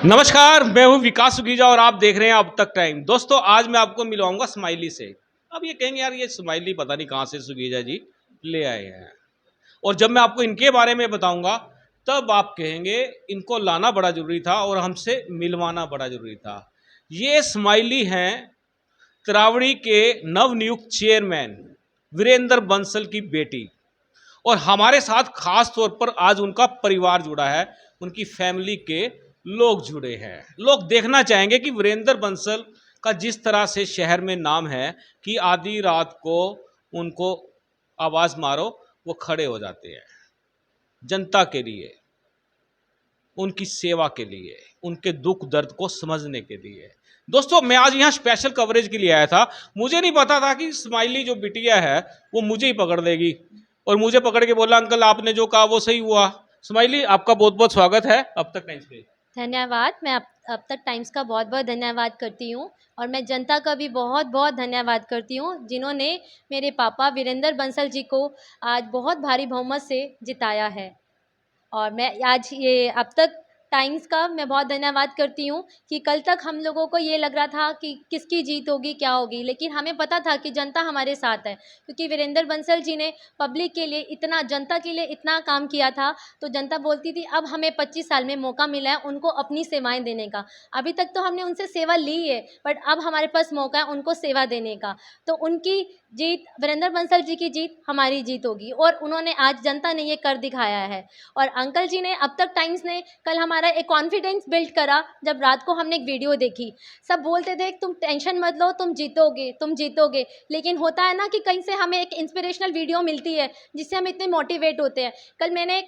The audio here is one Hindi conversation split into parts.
नमस्कार, मैं हूं विकास सुगीजा और आप देख रहे हैं अब तक टाइम। दोस्तों, आज मैं आपको मिलवाऊंगा स्माइली से। अब ये कहेंगे यार ये स्माइली पता नहीं कहाँ से सुगीजा जी ले आए हैं। और जब मैं आपको इनके बारे में बताऊंगा तब आप कहेंगे इनको लाना बड़ा जरूरी था और हमसे मिलवाना बड़ा जरूरी था। ये स्माइली हैं तरावड़ी के नवनियुक्त चेयरमैन वीरेंद्र बंसल की बेटी। और हमारे साथ खास तौर पर आज उनका परिवार जुड़ा है, उनकी फैमिली के लोग जुड़े हैं। लोग देखना चाहेंगे कि वीरेंद्र बंसल का जिस तरह से शहर में नाम है कि आधी रात को उनको आवाज़ मारो वो खड़े हो जाते हैं, जनता के लिए, उनकी सेवा के लिए, उनके दुख दर्द को समझने के लिए। दोस्तों, मैं आज यहाँ स्पेशल कवरेज के लिए आया था। मुझे नहीं पता था कि स्माइली जो बिटिया है वो मुझे ही पकड़ लेगी और मुझे पकड़ के बोला अंकल आपने जो कहा वो सही हुआ। स्माइली, आपका बहुत बहुत स्वागत है अब तक टाइम्स पे। धन्यवाद। मैं अब तक टाइम्स का बहुत बहुत धन्यवाद करती हूँ और मैं जनता का भी बहुत बहुत धन्यवाद करती हूँ जिन्होंने मेरे पापा वीरेंद्र बंसल जी को आज बहुत भारी बहुमत से जिताया है। और मैं आज ये अब तक टाइम्स का मैं बहुत धन्यवाद करती हूँ कि कल तक हम लोगों को ये लग रहा था कि किसकी जीत होगी क्या होगी, लेकिन हमें पता था कि जनता हमारे साथ है, क्योंकि वीरेंद्र बंसल जी ने पब्लिक के लिए इतना, जनता के लिए इतना काम किया था। तो जनता बोलती थी अब हमें 25 साल में मौका मिला है उनको अपनी सेवाएं देने का। अभी तक तो हमने उनसे सेवा ली है, बट अब हमारे पास मौका है उनको सेवा देने का। तो उनकी जीत, वीरेंद्र बंसल जी की जीत हमारी जीत होगी और उन्होंने आज, जनता ने ये कर दिखाया है। और अंकल जी ने, अब तक टाइम्स ने कल हमारा एक कॉन्फिडेंस बिल्ड करा। जब रात को हमने एक वीडियो देखी, सब बोलते थे तुम टेंशन मत लो, तुम जीतोगे तुम जीतोगे। लेकिन होता है ना कि कहीं से हमें एक इंस्पिरेशनल वीडियो मिलती है जिससे हम इतने मोटिवेट होते हैं।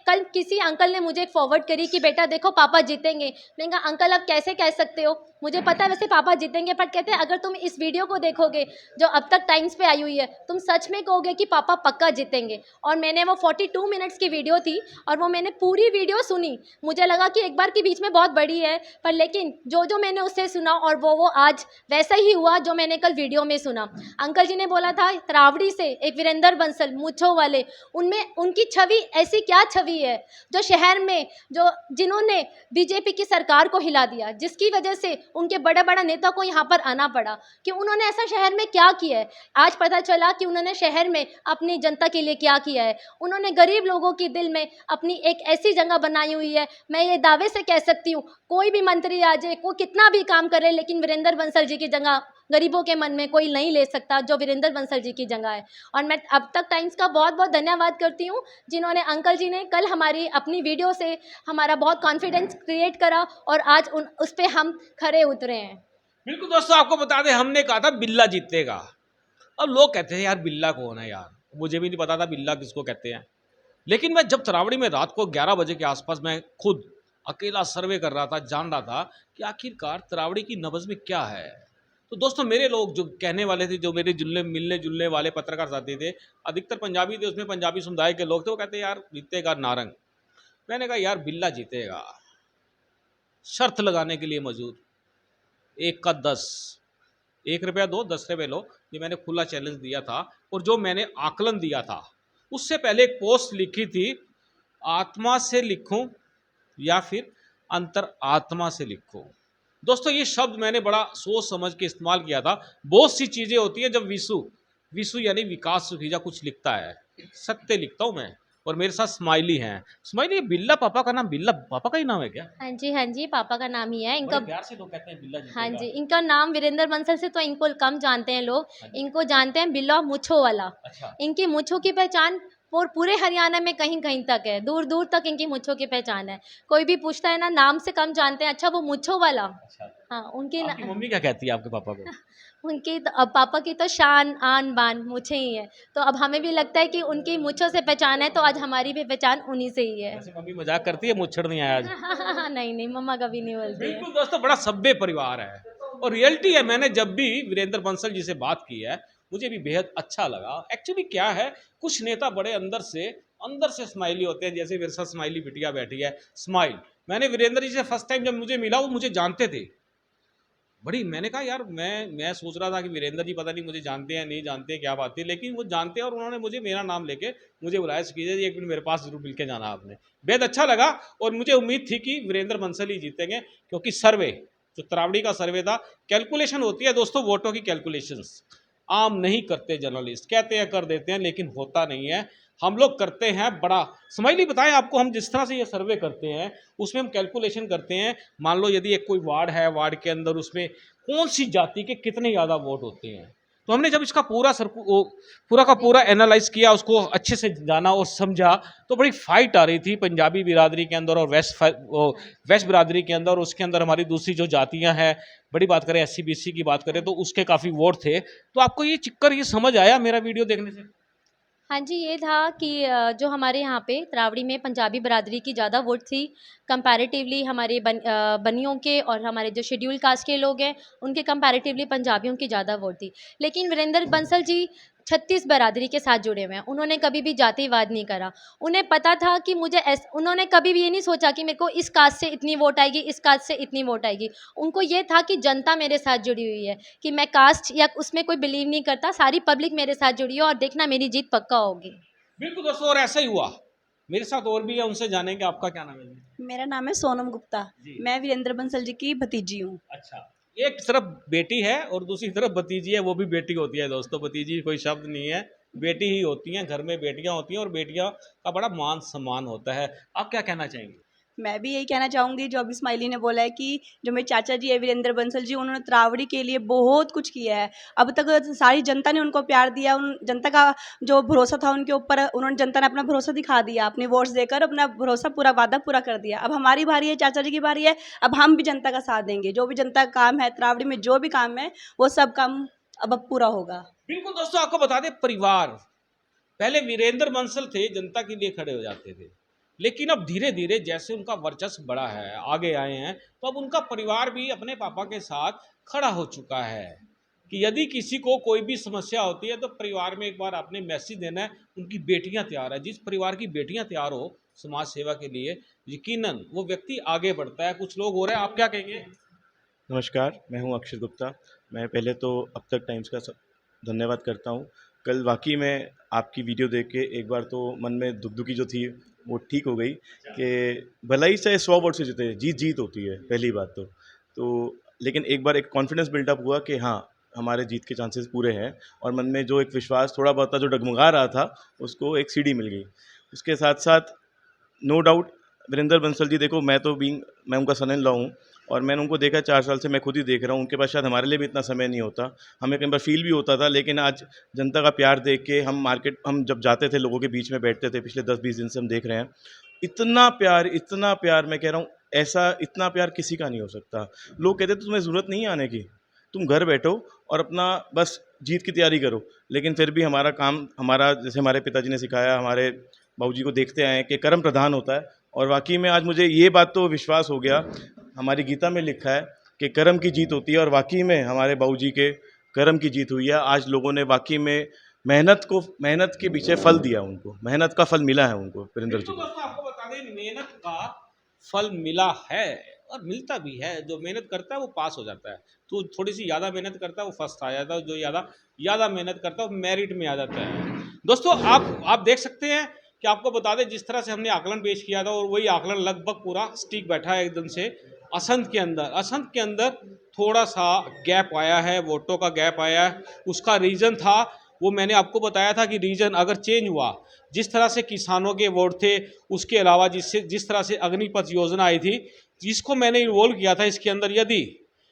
कल किसी अंकल ने मुझे फॉरवर्ड करी कि बेटा देखो पापा जीतेंगे। मैंने कहा अंकल आप कैसे कह सकते हो, मुझे पता है वैसे पापा जीतेंगे, पर कहते हैं अगर तुम इस वीडियो को देखोगे जो अब तक टाइम्स पे आई हुई है, तुम सच में कहोगे कि पापा पक्का जीतेंगे। और मैंने वो 42 मिनट्स की वीडियो थी और वो मैंने पूरी वीडियो सुनी। मुझे लगा कि एक बार के बीच में बहुत बड़ी है, पर लेकिन जो जो मैंने उससे सुना और वो आज वैसा ही हुआ जो मैंने कल वीडियो में सुना। अंकल जी ने बोला था तरावड़ी से एक वीरेंद्र बंसल मूंछों वाले, उनमें उनकी छवि, ऐसी क्या छवि है जो शहर में, जो जिन्होंने बीजेपी की सरकार को हिला दिया, जिसकी वजह से उनके बड़ा बड़ा नेता को यहाँ पर आना पड़ा, कि उन्होंने ऐसा शहर में क्या किया है। आज पता चला कि उन्होंने शहर में अपनी जनता के लिए क्या किया है। उन्होंने गरीब लोगों के दिल में अपनी एक ऐसी जगह बनाई हुई है, मैं ये दावे से कह सकती हूँ कोई भी मंत्री आ जाए, कोई कितना भी काम करे, लेकिन वीरेंद्र बंसल जी की जगह गरीबों के मन में कोई नहीं ले सकता जो वीरेंद्र बंसल जी की जगह है। और मैं अब तक टाइम्स का बहुत बहुत धन्यवाद करती हूँ जिन्होंने, अंकल जी ने कल हमारी अपनी वीडियो से हमारा बहुत कॉन्फिडेंस क्रिएट करा और आज उस पर हम खरे उतरे हैं। बिल्कुल दोस्तों, आपको बता दें हमने कहा था बिल्ला जीतेगा। अब लोग कहते हैं यार बिल्ला कौन है यार, मुझे भी नहीं पता था बिल्ला किसको कहते हैं। लेकिन मैं जब तरावड़ी में रात को 11 बजे के आसपास मैं खुद अकेला सर्वे कर रहा था, जान रहा था कि आखिरकार तरावड़ी की नब्ज़ में क्या है। तो दोस्तों, मेरे लोग जो कहने वाले थे, जो मेरे मिलने जुलने वाले पत्रकार साथी थे, अधिकतर पंजाबी थे, उसमें पंजाबी समुदाय के लोग थे, वो कहते यार जीतेगा नारंग। मैंने कहा यार बिल्ला जीतेगा, शर्त लगाने के लिए मौजूद, 1 का 10, 1 रुपया दो 10 रुपये लो, ये मैंने खुला चैलेंज दिया था। और जो मैंने आकलन दिया था उससे पहले एक पोस्ट लिखी थी, आत्मा से लिखूं या फिर अंतर आत्मा से लिखूं। दोस्तों, ये शब्द मैंने बड़ा सोच समझ के इस्तेमाल किया था। बहुत सी चीज़ें होती हैं जब विशु विशु यानी विकास सुखीजा कुछ लिखता है, सत्य लिखता हूँ मैं। और मेरे साथ स्माइली हैं। स्माइली, बिल्ला पापा का नाम, बिल्ला पापा का ही नाम है क्या? हाँ जी, पापा का नाम ही है इनका। बड़े प्यार से लोग कहते हैं बिल्ला हाँ जीतेगा। जी, इनका नाम वीरेंद्र बंसल से तो इनको कम जानते हैं लोग, हाँ जी। इनको जानते हैं बिल्ला मूंछों वाला। अच्छा। इनकी मूंछों की पहचान पूरे हरियाणा में कहीं कहीं तक है, दूर दूर तक इनकी मूंछों की पहचान है। कोई भी पूछता है ना, नाम से कम जानते हैं, अच्छा वो मूंछों वाला। अच्छा, हाँ, उनकी आपकी मम्मी क्या कहती है आपके पापा को? उनकी तो, अब पापा की तो शान आन बान मूंछें ही है, तो अब हमें भी लगता है कि उनकी मूंछों से पहचान है, तो आज हमारी भी पहचान उन्हीं से ही है। वैसे मम्मी मजाक करती है, मुच्छड़ नहीं आया आज। नहीं नहीं, मम्मा कभी नहीं बोलती है। बिल्कुल दोस्तों, बड़ा सभ्य परिवार है और रियलिटी है। मैंने जब भी वीरेंद्र बंसल जी से बात की है मुझे भी बेहद अच्छा लगा। एक्चुअली क्या है, कुछ नेता बड़े अंदर से स्माइली होते हैं। जैसे मेरे साथ स्माइली बिटिया बैठी है, स्माइल। मैंने वीरेंद्र जी से फर्स्ट टाइम जब मुझे मिला, वो मुझे जानते थे, बड़ी मैंने कहा यार मैं सोच रहा था कि वीरेंद्र जी पता नहीं मुझे जानते हैं नहीं जानते हैं क्या बात है, लेकिन वो जानते हैं और उन्होंने मुझे मेरा नाम लेके मुझे बुलाया, कीजिए जी एक मिनट मेरे पास जरूर मिल के जाना आपने। बेहद अच्छा लगा और मुझे उम्मीद थी कि वीरेंद्र बंसल ही जीतेंगे, क्योंकि सर्वे जो तरावड़ी का सर्वे था, कैलकुलेशन होती है दोस्तों वोटों की कैलकुलेशंस, आम नहीं करते जर्नलिस्ट, कहते हैं कर देते हैं लेकिन होता नहीं है, हम लोग करते हैं बड़ा। स्माइली बताएं आपको, हम जिस तरह से ये सर्वे करते हैं उसमें हम कैलकुलेशन करते हैं। मान लो यदि एक कोई वार्ड है, वार्ड के अंदर उसमें कौन सी जाति के कितने ज़्यादा वोट होते हैं, तो हमने जब इसका पूरा का पूरा एनालाइज किया, उसको अच्छे से जाना और समझा, तो बड़ी फाइट आ रही थी पंजाबी बिरादरी के अंदर और वेस्ट बिरादरी के अंदर, और उसके अंदर हमारी दूसरी जो जातियां हैं, बड़ी बात करें एससी बीसी की बात करें तो उसके काफ़ी वोट थे। तो आपको ये चिक्कर ये समझ आया मेरा वीडियो देखने से? हाँ जी, ये था कि जो हमारे यहाँ पे तरावड़ी में पंजाबी बरादरी की ज़्यादा वोट थी कंपैरेटिवली हमारे बनियों के, और हमारे जो शेड्यूल कास्ट के लोग हैं उनके कंपैरेटिवली पंजाबियों की ज़्यादा वोट थी। लेकिन वीरेंद्र बंसल जी 36 बरादरी के साथ जुड़े हुए हैं, उन्होंने कभी भी जातिवाद नहीं करा। उन्हें पता था कि उन्होंने कभी भी ये नहीं सोचा कि मेरे को इस कास्ट से इतनी वोट आएगी, इस कास्ट से इतनी वोट आएगी। उनको ये था कि जनता मेरे साथ जुड़ी हुई है, कि मैं कास्ट या उसमें कोई बिलीव नहीं करता, सारी पब्लिक मेरे साथ जुड़ी है और देखना मेरी जीत पक्का होगी। बिल्कुल दोस्तों, और ऐसा ही हुआ। मेरे साथ और भी है, उनसे जानेंगे। आपका क्या नाम है जी? मेरा नाम है सोनम गुप्ता। जी। मैं वीरेंद्र बंसल जी की भतीजी हूँ। अच्छा, एक तरफ बेटी है और दूसरी तरफ भतीजी है, वो भी बेटी होती है दोस्तों, भतीजी कोई शब्द नहीं है, बेटी ही होती हैं, घर में बेटियां होती हैं और बेटियां का बड़ा मान सम्मान होता है। आप क्या कहना चाहेंगे? मैं भी यही कहना चाहूँगी जो अभी स्माइली ने बोला है कि जो मेरे चाचा जी है वीरेंद्र बंसल जी, उन्होंने तरावड़ी के लिए बहुत कुछ किया है। अब तक सारी जनता ने उनको प्यार दिया, उन जनता का जो भरोसा था उनके ऊपर, उन्होंने जनता ने अपना भरोसा दिखा दिया, अपनी वोट्स देकर अपना भरोसा पूरा वादा पूरा कर दिया। अब हमारी बारी है, चाचा जी की बारी है, अब हम भी जनता का साथ देंगे। जो भी जनता का काम है तरावड़ी में, जो भी काम है वो सब काम अब पूरा होगा। बिल्कुल दोस्तों, आपको बता दें, परिवार पहले वीरेंद्र बंसल थे, जनता के लिए खड़े हो जाते थे, लेकिन अब धीरे धीरे जैसे उनका वर्चस्व बढ़ा है, आगे आए हैं, तो अब उनका परिवार भी अपने पापा के साथ खड़ा हो चुका है कि यदि किसी को कोई भी समस्या होती है तो परिवार में एक बार आपने मैसेज देना है। उनकी बेटियां तैयार है, जिस परिवार की बेटियां तैयार हो समाज सेवा के लिए, यकीनन वो व्यक्ति आगे बढ़ता है। कुछ लोग हो रहे हैं, आप क्या कहेंगे? नमस्कार, मैं हूं अक्षर गुप्ता। मैं पहले तो अब तक टाइम्स का धन्यवाद करता हूं। कल वाक़ई में आपकी वीडियो देख के एक बार तो मन में दुखी जो थी वो ठीक हो गई कि भला ही चाहे 100 वोट से जीते, जीत होती है पहली बात तो लेकिन एक बार एक कॉन्फिडेंस बिल्डअप हुआ कि हाँ, हमारे जीत के चांसेस पूरे हैं, और मन में जो एक विश्वास थोड़ा बहुत था जो डगमगा रहा था, उसको एक सीढ़ी मिल गई। उसके साथ-साथ नो डाउट वीरेंद्र बंसल जी, देखो मैं उनका सन इन लॉ हूँ और मैंने उनको देखा 4 साल से, मैं खुद ही देख रहा हूँ। उनके पास शायद हमारे लिए भी इतना समय नहीं होता, हमें कई बार फील भी होता था, लेकिन आज जनता का प्यार देख के हम जब जाते थे लोगों के बीच में बैठते थे, पिछले 10-20 दिन से हम देख रहे हैं, इतना प्यार मैं कह रहा हूँ, ऐसा इतना प्यार किसी का नहीं हो सकता। लोग कहते थे तुम्हें ज़रूरत नहीं है आने की, तुम घर बैठो और अपना बस जीत की तैयारी करो। लेकिन फिर भी हमारा जैसे हमारे पिताजी ने सिखाया, हमारे बाबूजी को देखते आए हैं कि कर्म प्रधान होता है, और वाकई में आज मुझे ये बात तो विश्वास हो गया, हमारी गीता में लिखा है कि कर्म की जीत होती है, और वाकई में हमारे बाबूजी के कर्म की जीत हुई है। आज लोगों ने वाकई में मेहनत के पीछे फल दिया, उनको मेहनत का फल मिला है उनको वीरेंद्र जी बिल्कुल को। दोस्तों, आपको बता दें, मेहनत का फल मिला है और मिलता भी है। जो मेहनत करता है वो पास हो जाता है, तो थोड़ी सी ज़्यादा मेहनत करता है वो फर्स्ट आ जाता है, जो ज़्यादा मेहनत करता है वो मेरिट में आ जाता है। दोस्तों, आप देख सकते हैं कि आपको बता दें, जिस तरह से हमने आकलन पेश किया था और वही आकलन लगभग पूरा स्टिक बैठा है एकदम से। असंध के अंदर थोड़ा सा गैप आया है, वोटों का गैप आया है। उसका रीज़न था, वो मैंने आपको बताया था कि रीजन अगर चेंज हुआ, जिस तरह से किसानों के वोट थे, उसके अलावा जिस तरह से अग्निपथ योजना आई थी, जिसको मैंने इन्वॉल्व किया था इसके अंदर, यदि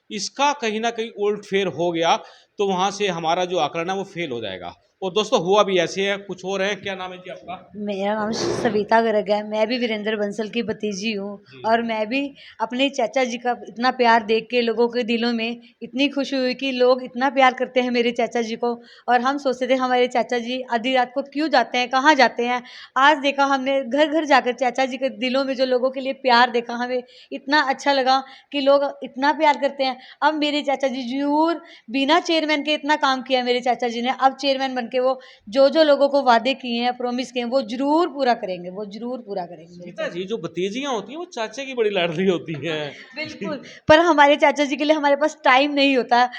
इसका कहीं ना कहीं उल्ट फेर हो गया तो वहाँ से हमारा जो आकलन है वो फेल हो जाएगा। और दोस्तों, हुआ भी ऐसे है, कुछ और है। क्या नाम है जी आपका? मेरा नाम सविता गर्ग है। मैं भी वीरेंद्र बंसल की भतीजी हूँ, और मैं भी अपने चाचा जी का इतना प्यार देख के लोगों के दिलों में इतनी खुशी हुई कि लोग इतना प्यार करते हैं मेरे चाचा जी को। और हम सोचते थे हमारे चाचा जी आधी रात को क्यों जाते हैं, कहाँ जाते हैं। आज देखा हमने घर घर जाकर चाचा जी के दिलों में जो लोगों के लिए प्यार देखा, हमें इतना अच्छा लगा कि लोग इतना प्यार करते हैं। अब मेरे चाचा जी जरूर बिना चेयरमैन के इतना काम किया मेरे चाचा जी ने, अब चेयरमैन बन के वो जो लोगों को वादे किए हैं, प्रॉमिस किए हैं, वो जरूर पूरा करेंगे, वो जरूर पूरा करेंगे मेरे गीता जी, जो भतीजियां होती हैं वो चाचा की बड़ी लाडली होती हैं। बिल्कुल। पर हमारे चाचा जी के लिए हमारे पास टाइम नहीं होता।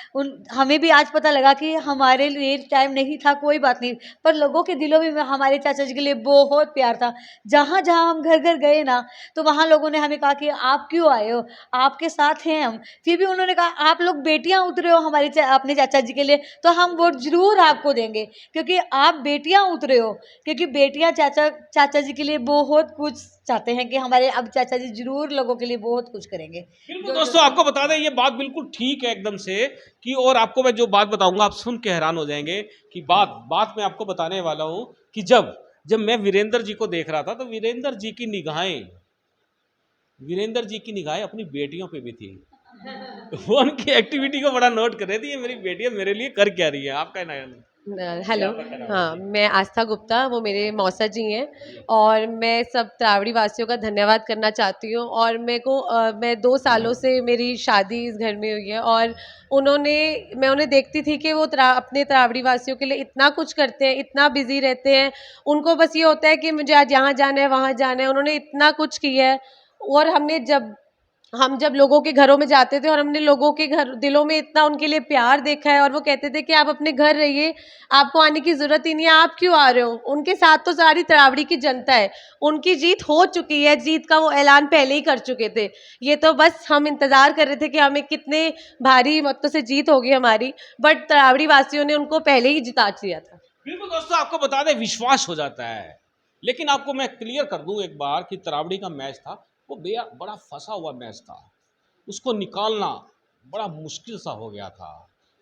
हमें भी आज पता लगा कि हमारे लिए टाइम नहीं था, कोई बात नहीं, पर लोगों के दिलों में हमारे चाचा जी के लिए बहुत प्यार था। जहाँ जहाँ हम घर घर गए ना, तो वहाँ लोगों ने हमें कहा कि आप क्यों आए हो, आपके साथ हैं हम। फिर भी उन्होंने कहा आप लोग बेटियां उतरे हो हमारे अपने चाचा जी के लिए, तो हम वोट जरूर आपको देंगे, क्योंकि आप बेटियां उतरे हो। क्योंकि बेटियां चाचा जी के लिए बहुत कुछ चाहते हैं कि हमारे अब चाचा जी जरूर लोगों के लिए बहुत कुछ करेंगे। बिल्कुल दोस्तों, आपको बता दें ये बात बिल्कुल ठीक है एकदम से कि, और आपको मैं जो बात बताऊंगा आप सुन के हैरान हो जाएंगे कि बात मैं आपको बताने वाला हूं कि जब मैं वीरेंद्र जी को देख रहा था तो वीरेंद्र जी की निगाहें अपनी बेटियों पे भी थी। वो उनकी एक्टिविटी को बड़ा नोट कर रही थी, ये मेरी बेटियां मेरे लिए कर क्या रही है। आपका हेलो, हाँ, मैं आस्था गुप्ता, वो मेरे मौसा जी हैं, और मैं सब त्रावड़ी वासियों का धन्यवाद करना चाहती हूँ। और मैं 2 सालों से मेरी शादी इस घर में हुई है, और मैं उन्हें देखती थी कि वो अपने त्रावड़ी वासियों के लिए इतना कुछ करते हैं, इतना बिजी रहते हैं। उनको बस ये होता है कि मुझे आज यहाँ जाना है, वहाँ जाना है। उन्होंने इतना कुछ किया है, और हम जब लोगों के घरों में जाते थे और हमने लोगों के दिलों में इतना उनके लिए प्यार देखा है, और वो कहते थे कि आप अपने घर रहिए, आपको आने की ज़रूरत ही नहीं है, आप क्यों आ रहे हो। उनके साथ तो सारी त्रावड़ी की जनता है, उनकी जीत हो चुकी है, जीत का वो ऐलान पहले ही कर चुके थे। ये तो बस हम इंतज़ार कर रहे थे कि हमें कितने भारी मतों से जीत होगी हमारी, बट त्रावड़ी वासियों ने उनको पहले ही जिता दिया था। बिल्कुल दोस्तों, आपको बता दें विश्वास हो जाता है। लेकिन आपको मैं क्लियर कर दूं एक बार कि त्रावड़ी का मैच था वो बड़ा फंसा हुआ मैच था, उसको निकालना बड़ा मुश्किल सा हो गया था।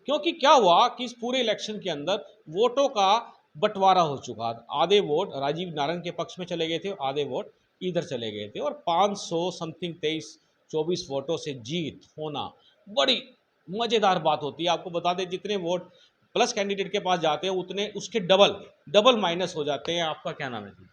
क्योंकि क्या हुआ कि इस पूरे इलेक्शन के अंदर वोटों का बंटवारा हो चुका। आधे वोट राजीव नारायण के पक्ष में चले गए थे, आधे वोट इधर चले गए थे, और 500 समथिंग 23-24 वोटों से जीत होना बड़ी मज़ेदार बात होती है। आपको बता दें जितने वोट प्लस कैंडिडेट के पास जाते हैं उतने उसके डबल माइनस हो जाते हैं। आपका क्या नाम है जी?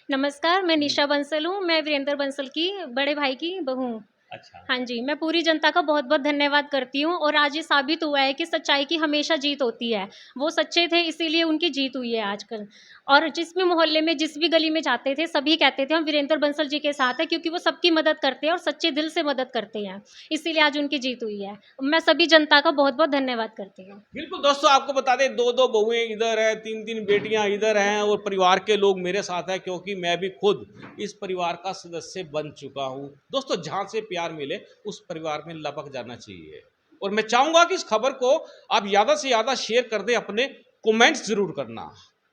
नमस्कार, मैं निशा बंसल हूँ। मैं वीरेंद्र बंसल की बड़े भाई की बहू हूँ। अच्छा, हाँ जी, मैं पूरी जनता का बहुत बहुत धन्यवाद करती हूँ, और आज ये साबित हुआ है कि सच्चाई की हमेशा जीत होती है। वो सच्चे थे, इसीलिए उनकी जीत हुई है आजकल। और जिस भी मोहल्ले में, जिस भी गली में जाते थे, सभी कहते थे हम वीरेंद्र बंसल जी के साथ हैं, क्योंकि वो सबकी मदद करते हैं और सच्चे दिल से मदद करते हैं, इसीलिए आज उनकी जीत हुई है। मैं सभी जनता का बहुत बहुत धन्यवाद करती हूँ। बिल्कुल दोस्तों, आपको बता दें 2-2 बहुएं इधर हैं, 3-3 बेटियां इधर हैं, और परिवार के लोग मेरे साथ हैं, क्योंकि मैं भी खुद इस परिवार का सदस्य बन चुका हूं। दोस्तों, जहां से प्यार मिले उस परिवार में लपक जाना चाहिए, और मैं चाहूंगा कि इस खबर को आप ज़्यादा से ज़्यादा शेयर कर दें, अपने कमेंट्स जरूर करना,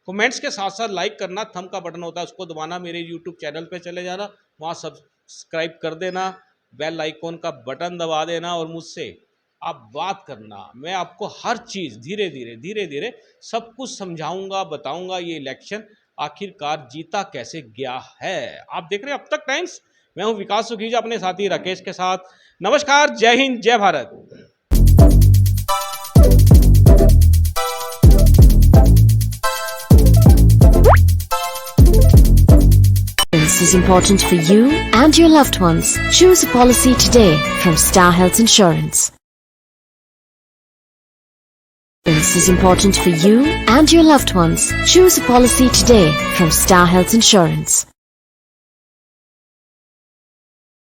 कमेंट्स के साथ साथ लाइक करना, थंब का बटन होता है उसको दबाना, मेरे यूट्यूब चैनल पे चले जाना, वहाँ सब्सक्राइब कर देना, बेल आइकॉन का बटन दबा देना, और मुझसे आप बात करना। मैं आपको हर चीज़ धीरे धीरे सब कुछ समझाऊंगा, बताऊंगा ये इलेक्शन आखिरकार जीता कैसे गया है। आप देख रहे हैं अब तक टाइम्स, मैं हूं विकास सुखीजा अपने साथी राकेश के साथ। नमस्कार, जय हिंद, जय Bharat. This is important for you and your loved ones. Choose a policy today from Star Health Insurance. This is important for you and your loved ones. Choose a policy today from Star Health Insurance.